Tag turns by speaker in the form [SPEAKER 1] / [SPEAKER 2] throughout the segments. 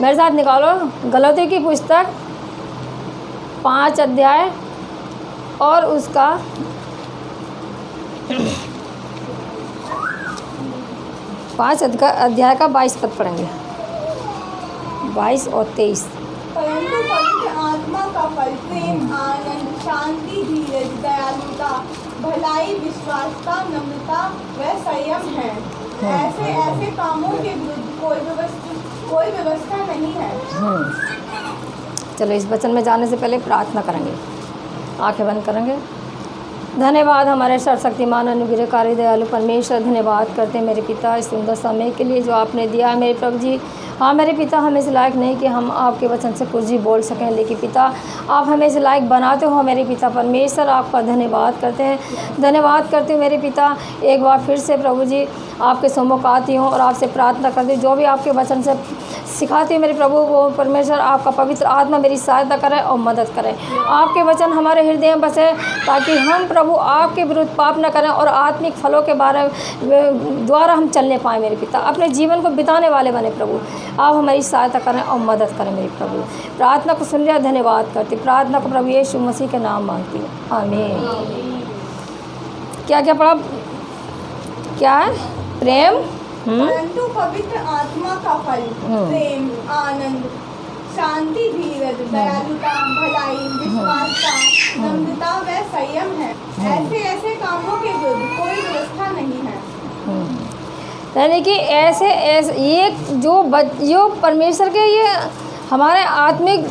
[SPEAKER 1] मेरे साथ निकालो गलातियों की पुस्तक 5 अध्याय और उसका 5 अध्याय का 22 पद पढ़ेंगे, 22 और 23।
[SPEAKER 2] परंतु पवित्र आत्मा का फल प्रेम, आनंद, शांति, धीरज, दयालुता, भलाई, विश्वासता, नम्रता व संयम है। ऐसे ऐसे कामों के विरुद्ध कोई व्यवस्था नहीं है।
[SPEAKER 1] चलो इस वचन में जाने से पहले प्रार्थना करेंगे, आंखें बंद करेंगे। धन्यवाद हमारे सर्वशक्तिमान अनुग्रहकारी दयालु परमेश्वर, धन्यवाद करते हैं मेरे पिता इस सुंदर समय के लिए जो आपने दिया है मेरे प्रभु जी। हाँ मेरे पिता, हमें इस लायक नहीं कि हम आपके वचन से कुछ भी बोल सकें, लेकिन पिता आप हमें इस लायक बनाते हो मेरे पिता परमेश्वर। आपका धन्यवाद करते हैं, धन्यवाद करते हो मेरे पिता। एक बार फिर से प्रभु जी आपके सम्मुख आती हूँ और आपसे प्रार्थना करती हूँ, जो भी आपके वचन से सिखाती हूँ मेरे प्रभु, वो परमेश्वर आपका पवित्र आत्मा मेरी सहायता करे और मदद करे। आपके वचन हमारे हृदय में बसे ताकि हम प्रभु आपके विरुद्ध पाप न करें और आत्मिक फलों के बारे द्वारा हम चलने पाएँ मेरे पिता, अपने जीवन को बिताने वाले बने प्रभु। आप हमारी सहायता करें और मदद करें मेरे प्रभु। प्रार्थना को सुन लिया, धन्यवाद करती, प्रार्थना को प्रभु यीशु मसीह के नाम मांगती हूँ, आमीन। क्या क्या पढ़ा, क्या है? प्रेम,
[SPEAKER 2] परंतु पवित्र आत्मा का फल प्रेम, आनंद, शांति, धीरज, दयालुता, भलाई, विश्वासता, नम्रता व संयम है। ऐसे ऐसे कामों के विरुद्ध कोई व्यवस्था नहीं है।
[SPEAKER 1] यानी कि ऐसे ये जो परमेश्वर के ये हमारे आत्मिक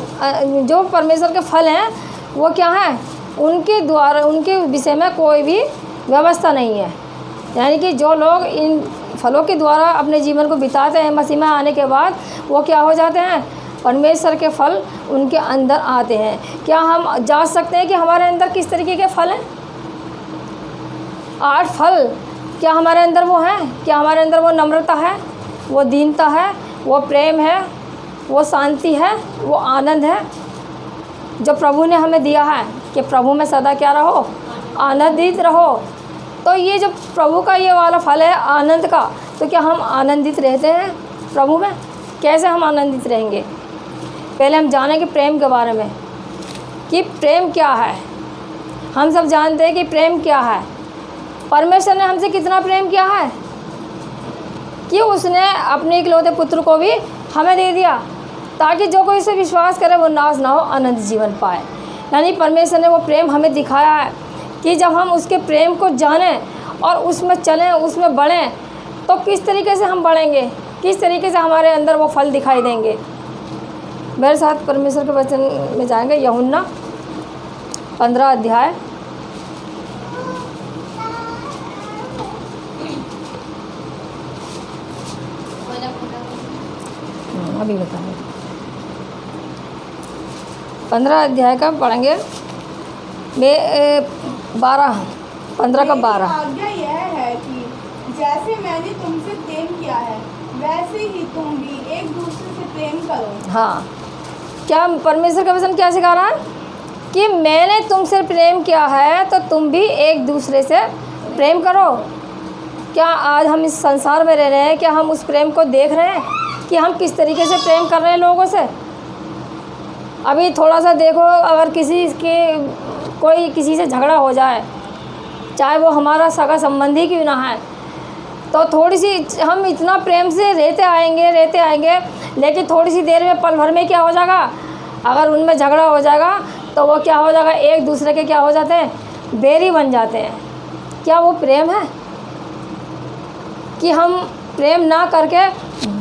[SPEAKER 1] जो परमेश्वर के फल हैं वो क्या है, उनके द्वारा उनके विषय में कोई भी व्यवस्था नहीं है। यानी कि जो लोग इन फलों के द्वारा अपने जीवन को बिताते हैं मसीह में आने के बाद, वो क्या हो जाते हैं, परमेश्वर के फल उनके अंदर आते हैं। क्या हम जांच सकते हैं कि हमारे अंदर किस तरीके के फल हैं? 8 फल क्या हमारे अंदर वो हैं? क्या हमारे अंदर वो नम्रता है, वो दीनता है, वो प्रेम है, वो शांति है, वो आनंद है जो प्रभु ने हमें दिया है कि प्रभु में सदा क्या रहो, आनंदित रहो। तो ये जो प्रभु का ये वाला फल है आनंद का, तो क्या हम आनंदित रहते हैं प्रभु में? कैसे हम आनंदित रहेंगे? पहले हम जानेंगे प्रेम के बारे में कि प्रेम क्या है। हम सब जानते हैं कि प्रेम क्या है। परमेश्वर ने हमसे कितना प्रेम किया है कि उसने अपने इकलौते पुत्र को भी हमें दे दिया ताकि जो कोई इसे विश्वास करे वो नाश ना हो, अनंत जीवन पाए। यानी परमेश्वर ने वो प्रेम हमें दिखाया है कि जब हम उसके प्रेम को जानें और उसमें चलें, उसमें बढ़ें, तो किस तरीके से हम बढ़ेंगे, किस तरीके से हमारे अंदर वो फल दिखाई देंगे। मेरे साथ परमेश्वर के वचन में जाएंगे, यूहन्ना 15 अध्याय अभी बताएंगे, 15 अध्याय का पढ़ेंगे, 15 का 12।
[SPEAKER 2] आज्ञा यह है कि जैसे मैंने तुमसे प्रेम किया है वैसे ही तुम भी एक दूसरे से प्रेम करो।
[SPEAKER 1] हाँ, क्या परमेश्वर का वचन क्या सिखा रहा है कि मैंने तुमसे प्रेम किया है तो तुम भी एक दूसरे से प्रेम करो। क्या आज हम इस संसार में रह रहे हैं, क्या हम उस प्रेम को देख रहे हैं कि हम किस तरीके से प्रेम कर रहे हैं लोगों से? अभी थोड़ा सा देखो, अगर कोई किसी से झगड़ा हो जाए, चाहे वो हमारा सगा संबंधी क्यों ना है, तो थोड़ी सी हम इतना प्रेम से रहते आएंगे, लेकिन थोड़ी सी देर में, पल भर में क्या हो जाएगा, अगर उनमें झगड़ा हो जाएगा तो वो क्या हो जाएगा, एक दूसरे के क्या हो जाते हैं, बैरी बन जाते हैं। क्या वो प्रेम है कि हम प्रेम ना करके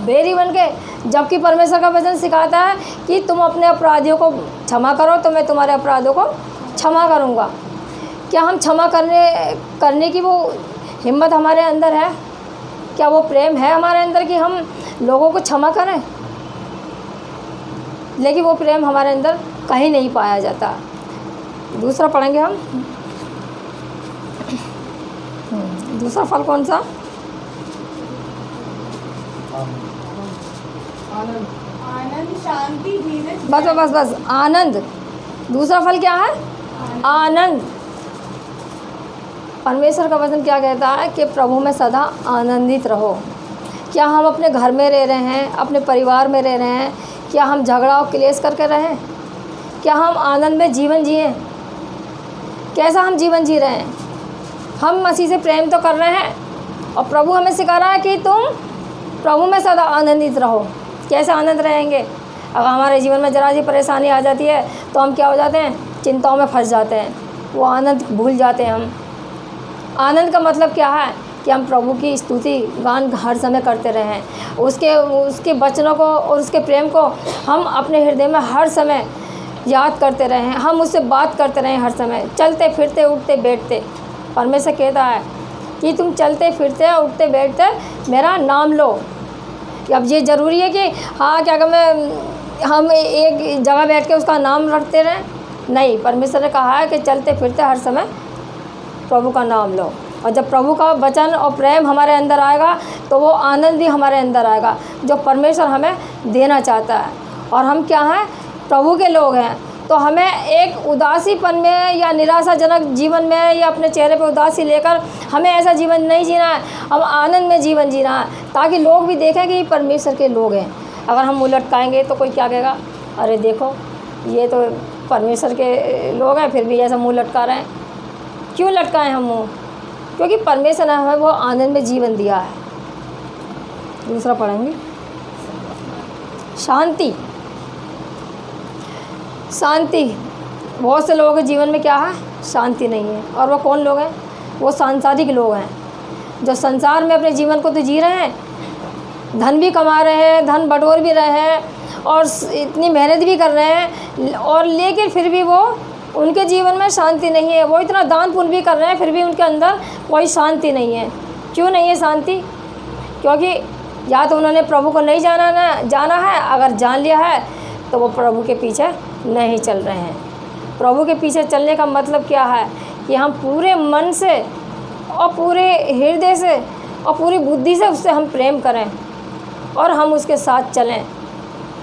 [SPEAKER 1] बैरी बन के? जबकि परमेश्वर का वचन सिखाता है कि तुम अपने अपराधियों को क्षमा करो तो मैं तुम्हारे अपराधों को क्षमा करूँगा। क्या हम क्षमा करने की वो हिम्मत हमारे अंदर है? क्या वो प्रेम है हमारे अंदर कि हम लोगों को क्षमा करें? लेकिन वो प्रेम हमारे अंदर कहीं नहीं पाया जाता। दूसरा पढ़ेंगे हम, दूसरा फल कौन सा?
[SPEAKER 2] आनंद, शांति, धीरज।
[SPEAKER 1] बस आनंद। दूसरा फल क्या है? आनंद। परमेश्वर का वचन क्या कहता है कि प्रभु में सदा आनंदित रहो। क्या हम अपने घर में रह रहे हैं, अपने परिवार में रह रहे हैं, क्या हम झगड़ा और क्लेश करके रहें? क्या हम आनंद में जीवन जिए? कैसा हम जीवन जी रहे हैं? हम मसीह से प्रेम तो कर रहे हैं और प्रभु हमें सिखा रहा है कि तुम प्रभु में सदा आनंदित रहो। कैसे आनंद रहेंगे? अगर हमारे जीवन में जरा सी परेशानी आ जाती है तो हम क्या हो जाते हैं? चिंताओं में फंस जाते हैं, वो आनंद भूल जाते हैं हम। आनंद का मतलब क्या है? कि हम प्रभु की स्तुति गान हर समय करते रहें, उसके वचनों को और उसके प्रेम को हम अपने हृदय में हर समय याद करते रहें, हम उससे बात करते रहें हर समय, चलते फिरते उठते बैठते। परमेश्वर कहता है कि तुम चलते फिरते उठते बैठते मेरा नाम लो। अब ये ज़रूरी है कि हाँ क्या हम एक जगह बैठ के उसका नाम रखते रहें? नहीं, परमेश्वर ने कहा है कि चलते फिरते हर समय प्रभु का नाम लो। और जब प्रभु का वचन और प्रेम हमारे अंदर आएगा तो वो आनंद भी हमारे अंदर आएगा जो परमेश्वर हमें देना चाहता है। और हम क्या हैं? प्रभु के लोग हैं। तो हमें एक उदासीपन में या निराशाजनक जीवन में या अपने चेहरे पर उदासी लेकर हमें ऐसा जीवन नहीं जीना है। हम आनंद में जीवन जीना है ताकि लोग भी देखें कि परमेश्वर के लोग हैं। अगर हम मुँह लटकाएंगे तो कोई क्या कहेगा? अरे देखो, ये तो परमेश्वर के लोग हैं फिर भी ऐसा मुँह लटका रहे हैं। क्यों लटकाएं हम मुँह? क्योंकि परमेश्वर ने हमें वो आनंद में जीवन दिया है। दूसरा पढ़ेंगे, शांति। शांति, बहुत से लोगों के जीवन में क्या है? शांति नहीं है। और वो कौन लोग हैं? वो सांसारिक लोग हैं जो संसार में अपने जीवन को तो जी रहे हैं, धन भी कमा रहे हैं, धन बटोर भी रहे हैं और इतनी मेहनत भी कर रहे हैं, और लेकिन फिर भी वो उनके जीवन में शांति नहीं है। वो इतना दान पुण्य भी कर रहे हैं फिर भी उनके अंदर कोई शांति नहीं है। क्यों नहीं है शांति? क्योंकि या तो उन्होंने प्रभु को नहीं जाना है, अगर जान लिया है तो वो प्रभु के पीछे नहीं चल रहे हैं। प्रभु के पीछे चलने का मतलब क्या है? कि हम पूरे मन से और पूरे हृदय से और पूरी बुद्धि से उससे हम प्रेम करें और हम उसके साथ चलें,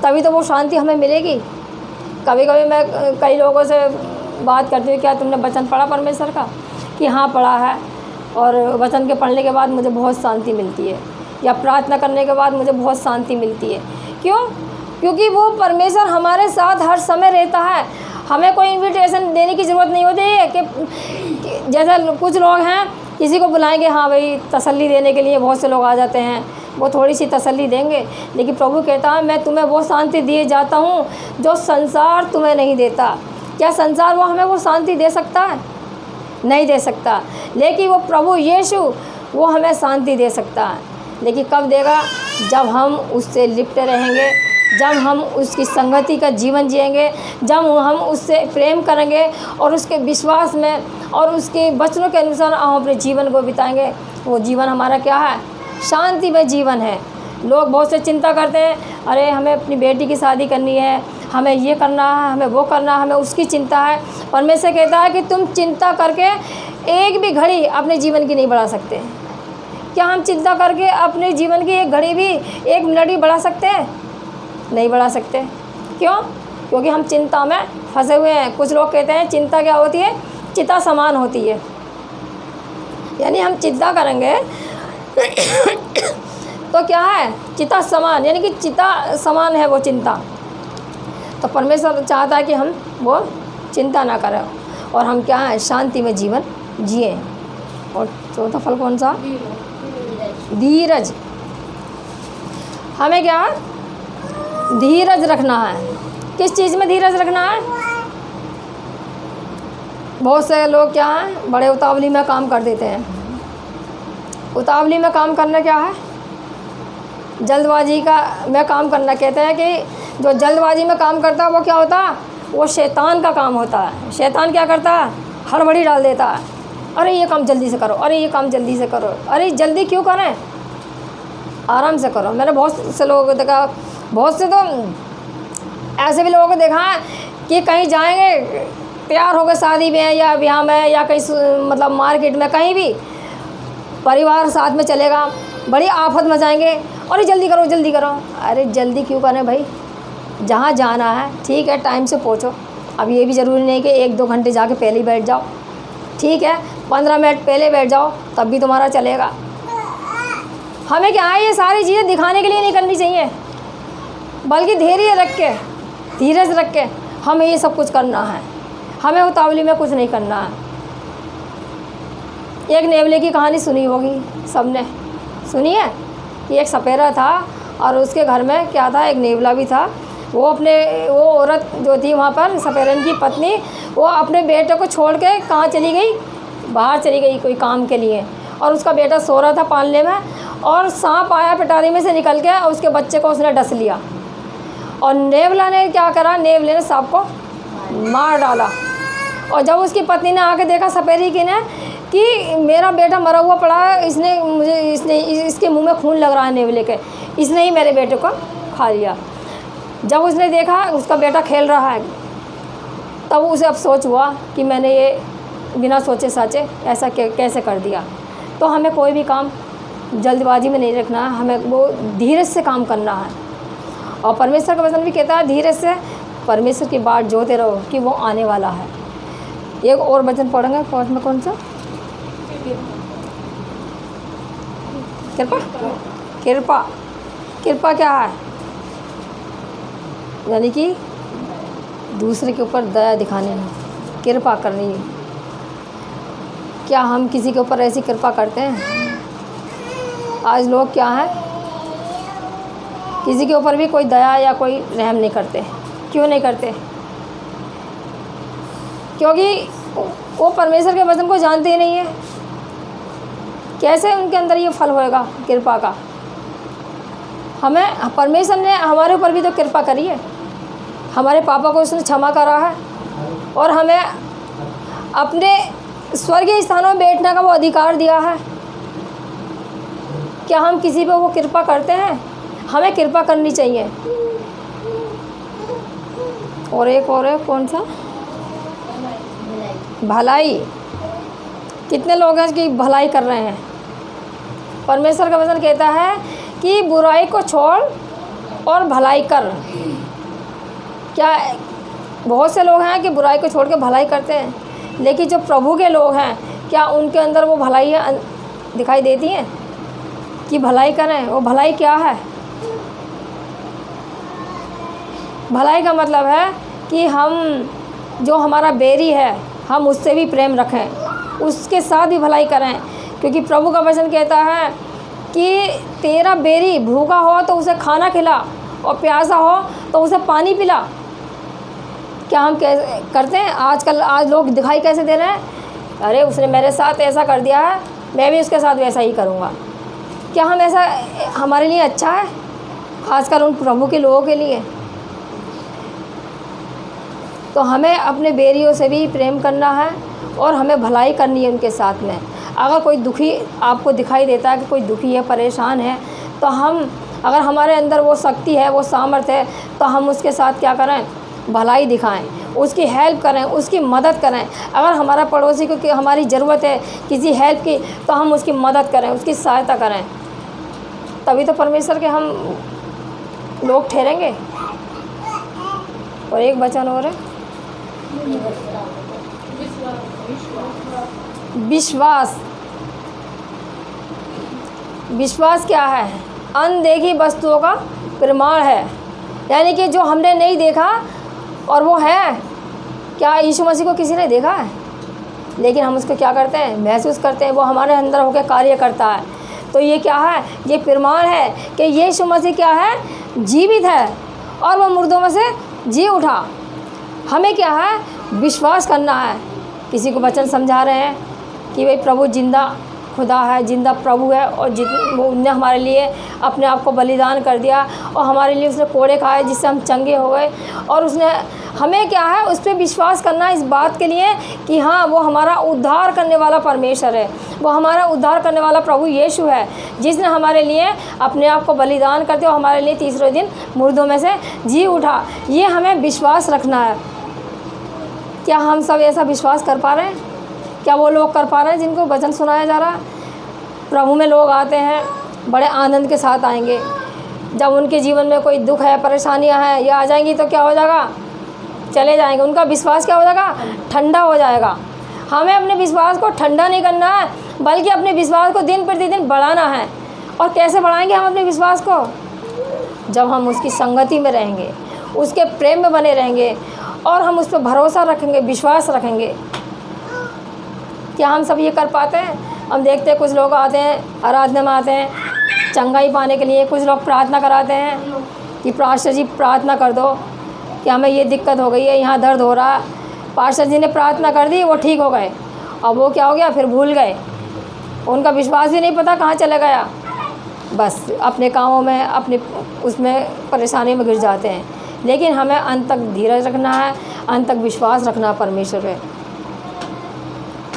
[SPEAKER 1] तभी तो वो शांति हमें मिलेगी। कभी कभी मैं कई लोगों से बात करती हूँ, क्या तुमने वचन पढ़ा परमेश्वर का? कि हाँ पढ़ा है, और वचन के पढ़ने के बाद मुझे बहुत शांति मिलती है, या प्रार्थना करने के बाद मुझे बहुत शांति मिलती है। क्यों? क्योंकि वो परमेश्वर हमारे साथ हर समय रहता है। हमें कोई इनविटेशन देने की ज़रूरत नहीं होती है कि जैसा कुछ लोग हैं किसी को बुलाएंगे, हाँ भाई तसल्ली देने के लिए बहुत से लोग आ जाते हैं, वो थोड़ी सी तसल्ली देंगे। लेकिन प्रभु कहता है मैं तुम्हें वो शांति दिए जाता हूँ जो संसार तुम्हें नहीं देता। क्या संसार वो हमें वो शांति दे सकता है? नहीं दे सकता। लेकिन वो प्रभु यीशु वो हमें शांति दे सकता है। लेकिन कब देगा? जब हम उससे लिपटे रहेंगे, जब हम उसकी संगति का जीवन जिएंगे, जब हम उससे प्रेम करेंगे और उसके विश्वास में और उसके वचनों के अनुसार हम अपने जीवन को बिताएंगे। वो जीवन हमारा क्या है? शांति में जीवन है। लोग बहुत से चिंता करते हैं, अरे हमें अपनी बेटी की शादी करनी है, हमें ये करना है, हमें वो करना है, हमें उसकी चिंता है। परमेश्वर कहता है कि तुम चिंता करके एक भी घड़ी अपने जीवन की नहीं बढ़ा सकते। क्या हम चिंता करके अपने जीवन की एक घड़ी भी, एक मिनट भी बढ़ा सकते हैं? नहीं बढ़ा सकते। क्यों? क्योंकि हम चिंता में फंसे हुए हैं। कुछ लोग कहते हैं चिंता क्या होती है? चिता समान होती है। यानी हम चिंता करेंगे तो क्या है? चिता समान, यानी कि चिता समान है वो चिंता। तो परमेश्वर चाहता है कि हम वो चिंता ना करें और हम क्या है? शांति में जीवन जिए। और चौथा फल कौन सा? धीरज। हमें क्या है? धीरज रखना है। किस चीज़ में धीरज रखना है? बहुत से लोग क्या हैं? बड़े उतावली में काम कर देते हैं। उतावली में काम करना क्या है? जल्दबाजी में काम करना। कहते हैं कि जो जल्दबाजी में काम करता है वो क्या होता है? वो शैतान का काम होता है। शैतान क्या करता है? हड़बड़ी डाल देता है। अरे ये काम जल्दी से करो, अरे ये काम जल्दी से करो। अरे जल्दी क्यों करें? आराम से करो। मैंने बहुत से लोगों को देखा, बहुत से तो ऐसे भी लोगों को देखा है कि कहीं जाएंगे, तैयार हो गए शादी में या ब्याह में या कहीं मतलब मार्केट में, कहीं भी परिवार साथ में चलेगा, बड़ी आफत में जाएंगे, अरे जल्दी करो जल्दी करो। अरे जल्दी क्यों करें भाई? जहाँ जाना है ठीक है टाइम से पहुँचो। अब ये भी ज़रूरी नहीं कि 1-2 घंटे जाके पहले ही बैठ जाओ, ठीक है 15 मिनट पहले बैठ जाओ तब भी तुम्हारा चलेगा। हमें क्या है? ये सारी चीज़ें दिखाने के लिए नहीं करनी चाहिए। बल्कि धैर्य रख के, धीरज रख के हमें ये सब कुछ करना है। हमें उतावली में कुछ नहीं करना है। एक नेवले की कहानी सुनी होगी, सबने सुनी है कि एक सपेरा था और उसके घर में क्या था, एक नेवला भी था। वो औरत जो थी वहाँ पर, सपेरन की पत्नी, वो अपने बेटे को छोड़ के कहाँ चली गई, बाहर चली गई कोई काम के लिए, और उसका बेटा सो रहा था पालने में, और सांप आया पिटारी में से निकल के और उसके बच्चे को उसने डस लिया। और नेवला ने क्या करा, नेवले ने सांप को मार डाला। और जब उसकी पत्नी ने आके देखा सपेरी की ने कि मेरा बेटा मरा हुआ पड़ा है, इसके मुंह में खून लग रहा है नेवले के, इसने ही मेरे बेटे को खा लिया। जब उसने देखा उसका बेटा खेल रहा है, तब उसे अफसोस हुआ कि मैंने ये बिना सोचे साचे ऐसा कैसे कर दिया। तो हमें कोई भी काम जल्दबाजी में नहीं रखना है, हमें वो धीरज से काम करना है। और परमेश्वर का वचन भी कहता है धीरज से परमेश्वर की बाट जोते रहो कि वो आने वाला है। एक और वचन पढ़ेंगे, फोर्थ में कौन सा, कृपा। कृपा, कृपा क्या है, यानी कि दूसरे के ऊपर दया दिखानी है, कृपा करनी है। क्या हम किसी के ऊपर ऐसी कृपा करते हैं? आज लोग क्या हैं, किसी के ऊपर भी कोई दया या कोई रहम नहीं करते। क्यों नहीं करते? क्योंकि वो परमेश्वर के वचन को जानते ही नहीं है। कैसे उनके अंदर ये फल होएगा कृपा का? हमें परमेश्वर ने हमारे ऊपर भी तो कृपा करी है, हमारे पापा को उसने क्षमा करा है, और हमें अपने स्वर्गीय स्थानों में बैठने का वो अधिकार दिया है। क्या हम किसी पे वो कृपा करते हैं? हमें कृपा करनी चाहिए। और एक और है, कौन सा, भलाई। कितने लोग हैं कि भलाई कर रहे हैं? परमेश्वर का वचन कहता है कि बुराई को छोड़ और भलाई कर। क्या बहुत से लोग हैं कि बुराई को छोड़ के भलाई करते हैं, लेकिन जो प्रभु के लोग हैं क्या उनके अंदर वो भलाई दिखाई देती हैं कि भलाई करें? वो भलाई क्या है? भलाई का मतलब है कि हम जो हमारा बैरी है हम उससे भी प्रेम रखें, उसके साथ भी भलाई करें। क्योंकि प्रभु का वचन कहता है कि तेरा बैरी भूखा हो तो उसे खाना खिला, और प्यासा हो तो उसे पानी पिला। क्या हम कैसे करते हैं? आज लोग दिखाई कैसे दे रहे हैं, अरे उसने मेरे साथ ऐसा कर दिया है, मैं भी उसके साथ वैसा ही करूँगा। क्या हम ऐसा हमारे लिए अच्छा है? खासकर उन प्रभु के लोगों के लिए। तो हमें अपने बैरियों से भी प्रेम करना है और हमें भलाई करनी है उनके साथ में। अगर कोई दुखी आपको दिखाई देता है कि कोई दुखी है, परेशान है, तो हम अगर हमारे अंदर वो शक्ति है, वो सामर्थ्य है, तो हम उसके साथ क्या करें? भलाई दिखाएं, उसकी हेल्प करें, उसकी मदद करें। अगर हमारा पड़ोसी को हमारी ज़रूरत है किसी हेल्प की, तो हम उसकी मदद करें, उसकी सहायता करें। तभी तो परमेश्वर के हम लोग ठहरेंगे। और एक वचन और है, विश्वास। विश्वास क्या है? अनदेखी वस्तुओं का प्रमाण है। यानी कि जो हमने नहीं देखा और वो है। क्या यीशु मसीह को किसी ने देखा है? लेकिन हम उसको क्या करते हैं? महसूस करते हैं, वो हमारे अंदर होकर कार्य करता है। तो ये क्या है? ये प्रमाण है कि यीशु मसीह क्या है? जीवित है, और वो मुर्दों में से जी उठा। हमें क्या है? विश्वास करना है। किसी को वचन समझा रहे हैं कि भाई प्रभु जिंदा खुदा है, जिंदा प्रभु है, और उनने हमारे लिए अपने आप को बलिदान कर दिया, और हमारे लिए उसने कोड़े खाए जिससे हम चंगे हो गए। और उसने हमें क्या है? उस पर विश्वास करना इस बात के लिए कि हाँ, वो हमारा उद्धार करने वाला परमेश्वर है, वो हमारा उद्धार करने वाला प्रभु यीशु है, जिसने हमारे लिए अपने आप को बलिदान करते और हमारे लिए तीसरे दिन मुर्दों में से जी उठा। ये हमें विश्वास रखना है। क्या हम सब ऐसा विश्वास कर पा रहे हैं? क्या वो लोग कर पा रहे हैं जिनको वचन सुनाया जा रहा है? प्रभु में लोग आते हैं, बड़े आनंद के साथ आएंगे। जब उनके जीवन में कोई दुख है, परेशानियां हैं, ये आ जाएंगी तो क्या हो जाएगा? चले जाएंगे। उनका विश्वास क्या हो जाएगा? ठंडा हो जाएगा। हमें अपने विश्वास को ठंडा नहीं करना है, बल्कि अपने विश्वास को दिन प्रतिदिन बढ़ाना है। और कैसे बढ़ाएंगे हम अपने विश्वास को? जब हम उसकी संगति में रहेंगे, उसके प्रेम में बने रहेंगे और हम उस पर भरोसा रखेंगे, विश्वास रखेंगे। क्या हम सब ये कर पाते हैं? हम देखते हैं कुछ लोग आते हैं, आराधना में आते हैं चंगाई पाने के लिए, कुछ लोग प्रार्थना कराते हैं कि पास्टर जी प्रार्थना कर दो कि हमें ये दिक्कत हो गई है, यहाँ दर्द हो रहा है। पास्टर जी ने प्रार्थना कर दी, वो ठीक हो गए। अब वो क्या हो गया, फिर भूल गए, उनका विश्वास भी नहीं पता कहाँ चला गया, बस अपने कामों में, अपने उसमें परेशानी में गिर जाते हैं। लेकिन हमें अंत तक धीरज रखना है, अंत तक विश्वास रखना है परमेश्वर पे।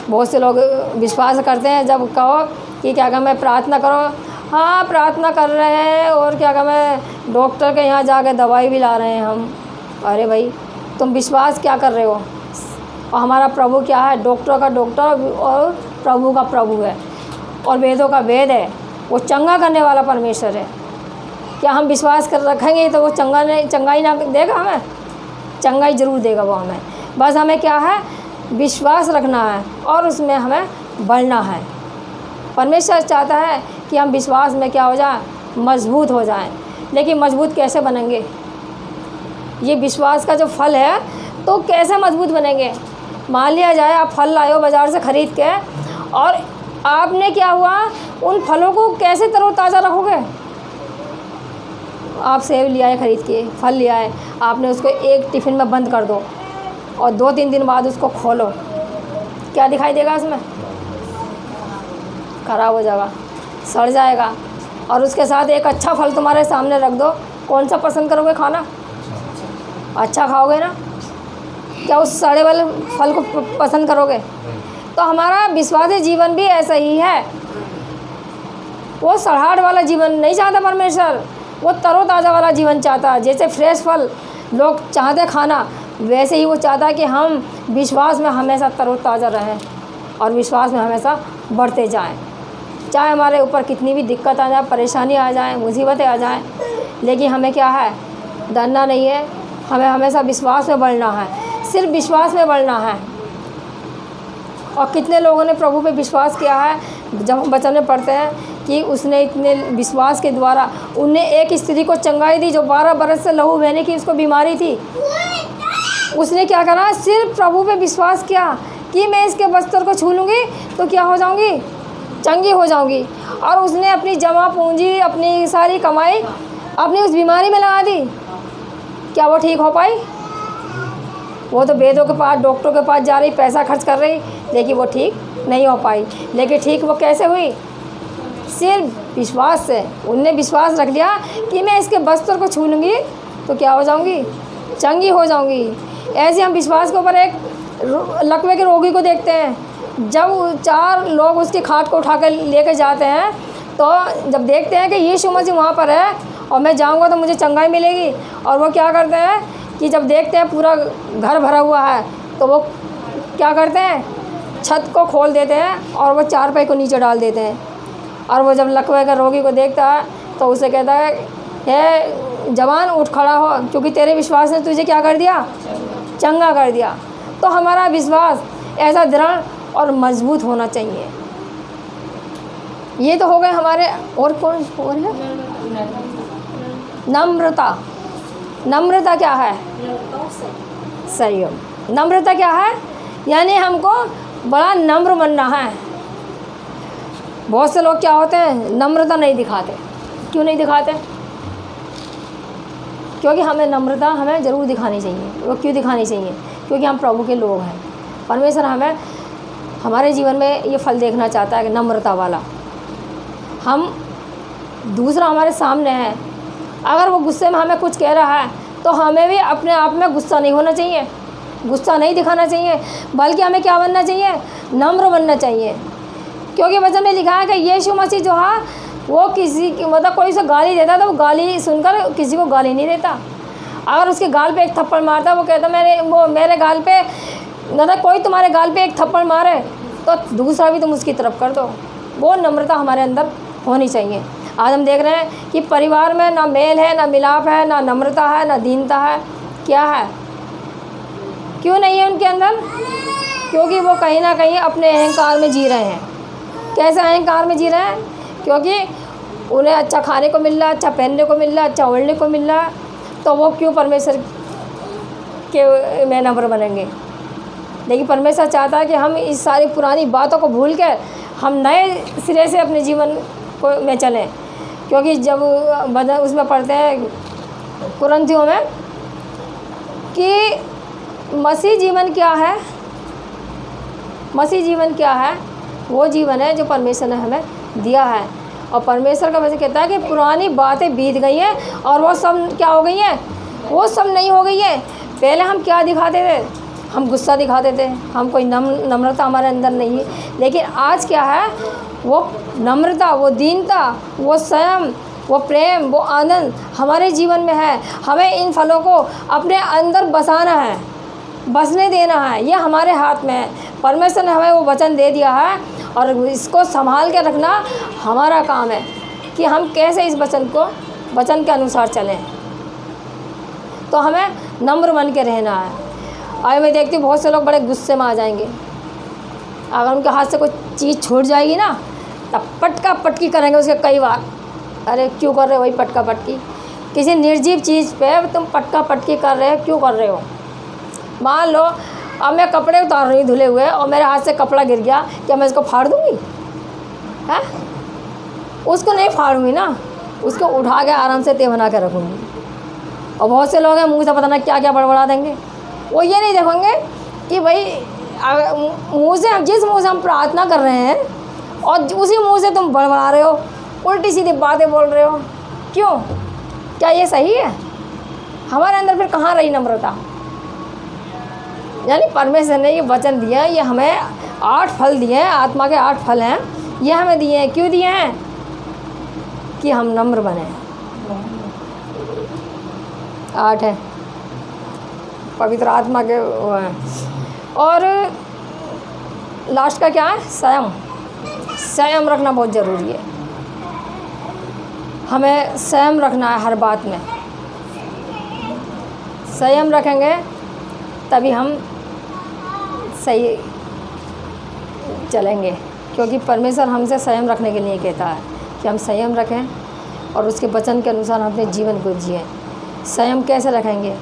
[SPEAKER 1] बहुत से लोग विश्वास करते हैं, जब कहो कि क्या कहते मैं प्रार्थना करो, हाँ प्रार्थना कर रहे हैं और क्या कहते मैं डॉक्टर के यहाँ जाके दवाई भी ला रहे हैं हम। अरे भाई तुम विश्वास क्या कर रहे हो? और हमारा प्रभु क्या है? डॉक्टर का डॉक्टर और प्रभु का प्रभु है और वेदों का वेद है। वो चंगा करने वाला परमेश्वर है। क्या हम विश्वास कर रखेंगे तो वो चंगाई ना देगा हमें? चंगाई ज़रूर देगा वो हमें। बस हमें क्या है, विश्वास रखना है और उसमें हमें बढ़ना है। परमेश्वर चाहता है कि हम विश्वास में क्या हो जाए, मजबूत हो जाएं। लेकिन मजबूत कैसे बनेंगे? ये विश्वास का जो फल है तो कैसे मजबूत बनेंगे? मान लिया जाए आप फल लाए हो बाज़ार से ख़रीद के और आपने क्या हुआ, उन फलों को कैसे तरोताज़ा रखोगे? आप सेब ले आए ख़रीद के, फल ले आए, आपने उसको एक टिफ़िन में बंद कर दो और 2-3 दिन बाद उसको खोलो, क्या दिखाई देगा उसमें? ख़राब हो जाएगा, सड़ जाएगा। और उसके साथ एक अच्छा फल तुम्हारे सामने रख दो, कौन सा पसंद करोगे खाना? अच्छा खाओगे ना? क्या उस सड़े वाले फल को पसंद करोगे? तो हमारा विश्वासी जीवन भी ऐसा ही है। वो सड़ाहट वाला जीवन नहीं चाहता परमेश्वर, वो तरोताज़ा वाला जीवन चाहता है। जैसे फ्रेश फल लोग चाहते खाना, वैसे ही वो चाहता है कि हम विश्वास में हमेशा तरोताज़ा रहें और विश्वास में हमेशा बढ़ते जाएं। चाहे हमारे ऊपर कितनी भी दिक्कत आ जाए, परेशानी आ जाए, मुसीबतें आ जाएं, लेकिन हमें क्या है, डरना नहीं है। हमें हमेशा विश्वास में बढ़ना है, सिर्फ विश्वास में बढ़ना है। और कितने लोगों ने प्रभु पे विश्वास किया है। जब हम वचन में पढ़ते हैं कि उसने इतने विश्वास के द्वारा उन्हें एक स्त्री को चंगाई दी जो 12 बरस से लहू बहने की उसको बीमारी थी। उसने क्या करा, सिर्फ प्रभु पे विश्वास किया कि मैं इसके वस्त्र को छू लूँगी तो क्या हो जाऊँगी, चंगी हो जाऊँगी। और उसने अपनी जमा पूंजी, अपनी सारी कमाई अपनी उस बीमारी में लगा दी। क्या वो ठीक हो पाई? वो तो वेदों के पास, डॉक्टरों के पास जा रही, पैसा खर्च कर रही, लेकिन वो ठीक नहीं हो पाई। लेकिन ठीक वो कैसे हुई? सिर्फ विश्वास से। उनने विश्वास रख लिया कि मैं इसके वस्त्र को छू लूँगी तो क्या हो जाऊँगी, चंगी हो जाऊँगी। ऐसे हम विश्वास के ऊपर एक लकवे के रोगी को देखते हैं। जब 4 लोग उसकी खाट को उठा कर लेकर जाते हैं तो जब देखते हैं कि यीशु मसीह वहाँ पर है और मैं जाऊँगा तो मुझे चंगाई मिलेगी, और वो क्या करते हैं कि जब देखते हैं पूरा घर भरा हुआ है तो वो क्या करते हैं, छत को खोल देते हैं और वो चारपाई को नीचे डाल देते हैं। और वो जब लकवे के रोगी को देखता है तो उसे कहता है, हे जवान उठ खड़ा हो, क्योंकि तेरे विश्वास ने तुझे क्या कर दिया, चंगा कर दिया। तो हमारा विश्वास ऐसा दृढ़ और मजबूत होना चाहिए। ये तो हो गए हमारे। और कौन और है? नम्रता। नम्रता क्या है? संयम। नम्रता क्या है? यानी हमको बड़ा नम्र बनना है। बहुत से लोग क्या होते हैं, नम्रता नहीं दिखाते। क्यों नहीं दिखाते? क्योंकि हमें नम्रता हमें ज़रूर दिखानी चाहिए। वो क्यों दिखानी चाहिए? क्योंकि हम प्रभु के लोग हैं। परमेश्वर हमें हमारे जीवन में ये फल देखना चाहता है कि नम्रता वाला। हम दूसरा हमारे सामने है, अगर वो गुस्से में हमें कुछ कह रहा है तो हमें भी अपने आप में गुस्सा नहीं होना चाहिए, गुस्सा नहीं दिखाना चाहिए, बल्कि हमें क्या बनना चाहिए, नम्र बनना चाहिए। क्योंकि वचन में लिखा है कि यीशु मसीह जो है वो किसी की मतलब कोई से गाली देता है तो वो गाली सुनकर किसी को गाली नहीं देता। अगर उसके गाल पे एक थप्पड़ मारता, वो कहता मेरे गाल पे मतलब कोई तुम्हारे गाल पे एक थप्पड़ मारे तो दूसरा भी तुम उसकी तरफ कर दो। वो नम्रता हमारे अंदर होनी चाहिए। आज हम देख रहे हैं कि परिवार में ना मेल है, ना मिलाप है, ना नम्रता है, ना दीनता है। क्या है? क्यों नहीं है उनके अंदर? क्योंकि वो कहीं ना कहीं अपने अहंकार में जी रहे हैं। कैसे अहंकार में जी रहे हैं? क्योंकि उन्हें अच्छा खाने को मिल रहा है, अच्छा पहनने को मिल रहा है, अच्छा ओढ़ने को मिल रहा है, तो वो क्यों परमेश्वर के में नम्र बनेंगे। लेकिन परमेश्वर चाहता है कि हम इस सारी पुरानी बातों को भूल कर हम नए सिरे से अपने जीवन को में चलें। क्योंकि जब उसमें पढ़ते हैं कुरिन्थियों में कि मसीह जीवन क्या है, मसीह जीवन क्या है, वो जीवन है जो परमेश्वर ने हमें दिया है। और परमेश्वर का वचन कहता है कि पुरानी बातें बीत गई हैं और वो सब क्या हो गई हैं, वो सब नहीं हो गई है। पहले हम क्या दिखाते थे, हम गुस्सा दिखाते थे, हम कोई नम्रता हमारे अंदर नहीं है। लेकिन आज क्या है, वो नम्रता, वो दीनता, वो संयम, वो प्रेम, वो आनंद हमारे जीवन में है। हमें इन फलों को अपने अंदर बसाना है, बसने देना है, ये हमारे हाथ में है। परमेश्वर ने हमें वो वचन दे दिया है और इसको संभाल के रखना हमारा काम है कि हम कैसे इस वचन के अनुसार चलें। तो हमें नम्र बन के रहना है। और मैं देखती हूँ बहुत से लोग बड़े गुस्से में आ जाएंगे, अगर उनके हाथ से कोई चीज़ छूट जाएगी ना तब पटका पटकी करेंगे उसके कई बार। अरे क्यों कर रहे हो वही पटका पटकी, किसी निर्जीव चीज़ पे तुम पटका पटकी कर रहे हो, क्यों कर रहे हो। मान लो अब मैं कपड़े उतार रही धुले हुए और मेरे हाथ से कपड़ा गिर गया, क्या मैं इसको फाड़ दूँगी? है, उसको नहीं फाड़ूंगी ना, उसको उठा के आराम से तय बना के रखूँगी। और बहुत से लोग हैं मुँह से पता नहीं क्या क्या बड़बड़ा देंगे। वो ये नहीं देखेंगे कि भाई मुँह से, जिस मुँह से हम प्रार्थना कर रहे हैं और उसी मुँह से तुम बड़बड़ा रहे हो, उल्टी सीधी बातें बोल रहे हो, क्यों? क्या ये सही है? हमारे अंदर फिर कहाँ रही नम्रता? यानी परमेश्वर ने ये वचन दिया है, ये हमें 8 फल दिए हैं, आत्मा के 8 फल हैं, ये हमें दिए हैं। क्यों दिए हैं? कि हम नम्र बने। 8 है पवित्र आत्मा के वो हैं। और लास्ट का क्या है? संयम। संयम रखना बहुत ज़रूरी है। हमें संयम रखना है हर बात में। संयम रखेंगे तभी हम सही चलेंगे, क्योंकि परमेश्वर हमसे संयम रखने के लिए कहता है कि हम संयम रखें और उसके वचन के अनुसार हम अपने जीवन को जिएं। संयम कैसे रखेंगे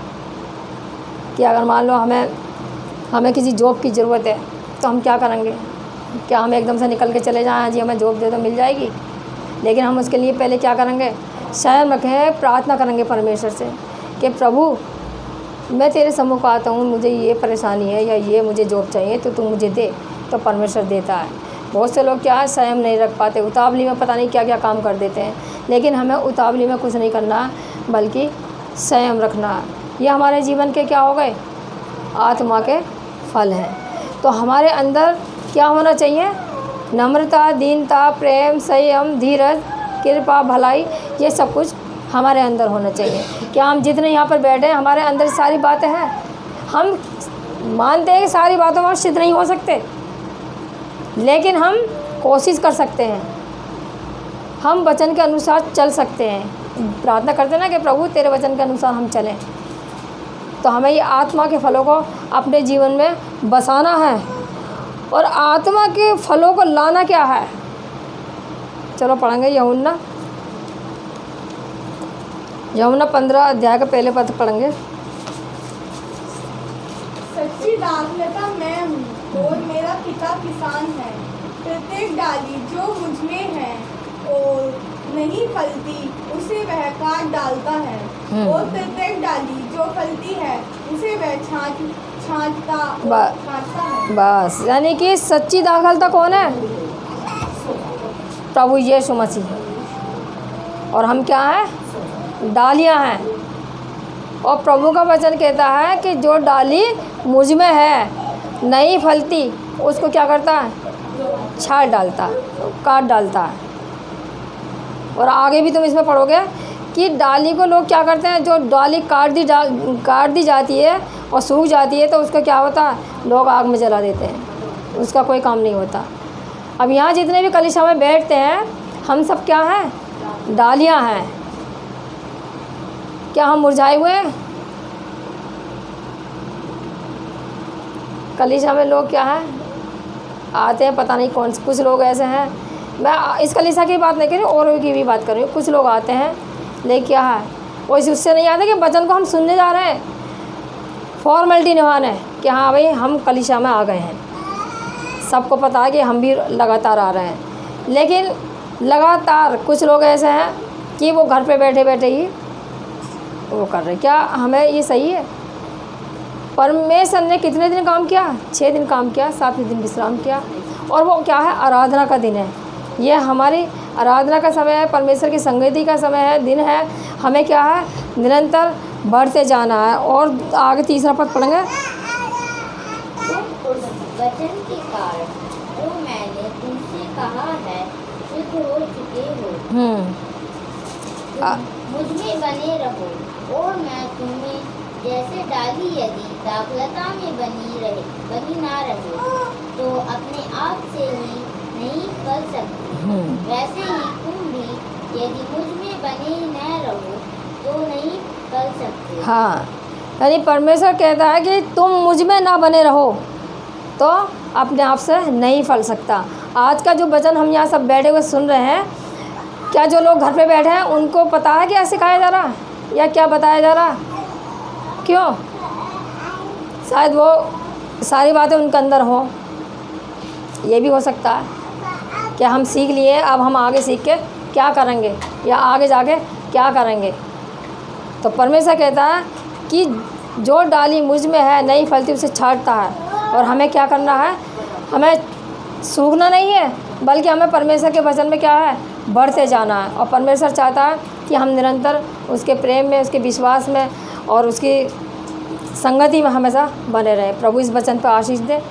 [SPEAKER 1] कि अगर मान लो हमें किसी जॉब की ज़रूरत है तो हम क्या करेंगे? क्या हम एकदम से निकल के चले जाएँ जी हमें जॉब दे दो मिल जाएगी? लेकिन हम उसके लिए पहले क्या करेंगे? संयम रखें, प्रार्थना करेंगे परमेश्वर से कि प्रभु मैं तेरे सम्मुख आता हूँ, मुझे ये परेशानी है या ये मुझे जॉब चाहिए तो तू मुझे दे। तो परमेश्वर देता है। बहुत से लोग क्या है, संयम नहीं रख पाते, उतावली में पता नहीं क्या क्या काम कर देते हैं। लेकिन हमें उतावली में कुछ नहीं करना, बल्कि संयम रखना। ये हमारे जीवन के क्या हो गए? आत्मा के फल हैं। तो हमारे अंदर क्या होना चाहिए? नम्रता, दीनता, प्रेम, संयम, धीरज, कृपा, भलाई, ये सब कुछ हमारे अंदर होना चाहिए। क्या हम जितने यहाँ पर बैठे हैं हमारे अंदर सारी बातें हैं? हम मानते हैं कि सारी बातों में सिद्ध नहीं हो सकते, लेकिन हम कोशिश कर सकते हैं, हम वचन के अनुसार चल सकते हैं। प्रार्थना करते हैं ना कि प्रभु तेरे वचन के अनुसार हम चलें। तो हमें ये आत्मा के फलों को अपने जीवन में बसाना है। और आत्मा के फलों को लाना क्या है? चलो पढ़ेंगे यूहन्ना 15 अध्याय का पहले पद पढ़ेंगे।
[SPEAKER 2] सच्ची दाखलता मैं हूँ और मेरा पिता किसान है। प्रत्येक डाली जो मुझ में है और नहीं फलती उसे वह काट डालता है, और प्रत्येक डाली जो फलती है उसे वह छांटता है।
[SPEAKER 1] बस, यानी कि सच्ची दाखलता कौन है? प्रभु यीशु मसीह। और हम क्या हैं? डालियां हैं। और प्रभु का वचन कहता है कि जो डाली मुझ में है नहीं फलती उसको क्या करता है? छांट डालता, काट डालता है। और आगे भी तुम इसमें पढ़ोगे कि डाली को लोग क्या करते हैं? जो डाली काट दी जाती है और सूख जाती है तो उसका क्या होता है? लोग आग में जला देते हैं, उसका कोई काम नहीं होता। अब यहाँ जितने भी कलीसिया में बैठते हैं हम सब क्या हैं? डालियाँ हैं। क्या हम मुरझाए हुए हैं? कलीसिया में लोग क्या हैं? आते हैं, पता नहीं कौन, कुछ लोग ऐसे हैं मैं इस कलीसिया की बात नहीं कर रही हूँ, और की भी बात कर रही हूँ। कुछ लोग आते हैं लेकिन क्या है वो उससे नहीं आते कि वचन को हम सुनने जा रहे हैं, फॉर्मेलिटी निभाने कि हाँ भाई हम कलीसिया में आ गए हैं। सबको पता है कि हम भी लगातार आ रहे हैं, लेकिन लगातार कुछ लोग ऐसे हैं कि वो घर पे बैठे बैठे ही वो कर रहे। क्या हमें ये सही है? परमेश्वर ने कितने दिन काम किया? 6 दिन काम किया, 7वें दिन विश्राम किया। और वो क्या है? आराधना का दिन है। ये हमारी आराधना का समय है, परमेश्वर की संगति का समय है, दिन है। हमें क्या है? निरंतर बढ़ते जाना है। और आगे तीसरा पद पढ़ेंगे।
[SPEAKER 3] तुम उस वचन के कारण जो मैंने तुमसे कहा है शुद्ध हो चुके हो। मुझ में बने रहो और मैं तुम्हें जैसे डाली यदि दाखलता में बनी ना रहे तो अपने आप से ही नहीं फल सकती, वैसे ही तुम भी यदि मुझ में बने न रहो तो नहीं फल सकते।
[SPEAKER 1] हाँ, यानी परमेश्वर कहता है कि तुम मुझ में ना बने रहो तो अपने आप से नहीं फल सकता। आज का जो वचन हम यहाँ सब बैठे हुए सुन रहे हैं, क्या जो लोग घर पे बैठे हैं उनको पता है क्या सिखाया जा रहा है या क्या बताया जा रहा है? क्यों? शायद वो सारी बातें उनके अंदर हो, ये भी हो सकता है कि हम सीख लिए, अब हम आगे सीख के क्या करेंगे या आगे जाके क्या करेंगे। तो परमेश्वर कहता है कि जो डाली मुझ में है नहीं फलती उसे छांटता है। और हमें क्या करना है? हमें सूखना नहीं है, बल्कि हमें परमेश्वर के वचन में क्या है? बढ़ते जाना है। और परमेश्वर चाहता है कि हम निरंतर उसके प्रेम में, उसके विश्वास में और उसकी संगति में हमेशा बने रहें। प्रभु इस वचन पर आशीष दे।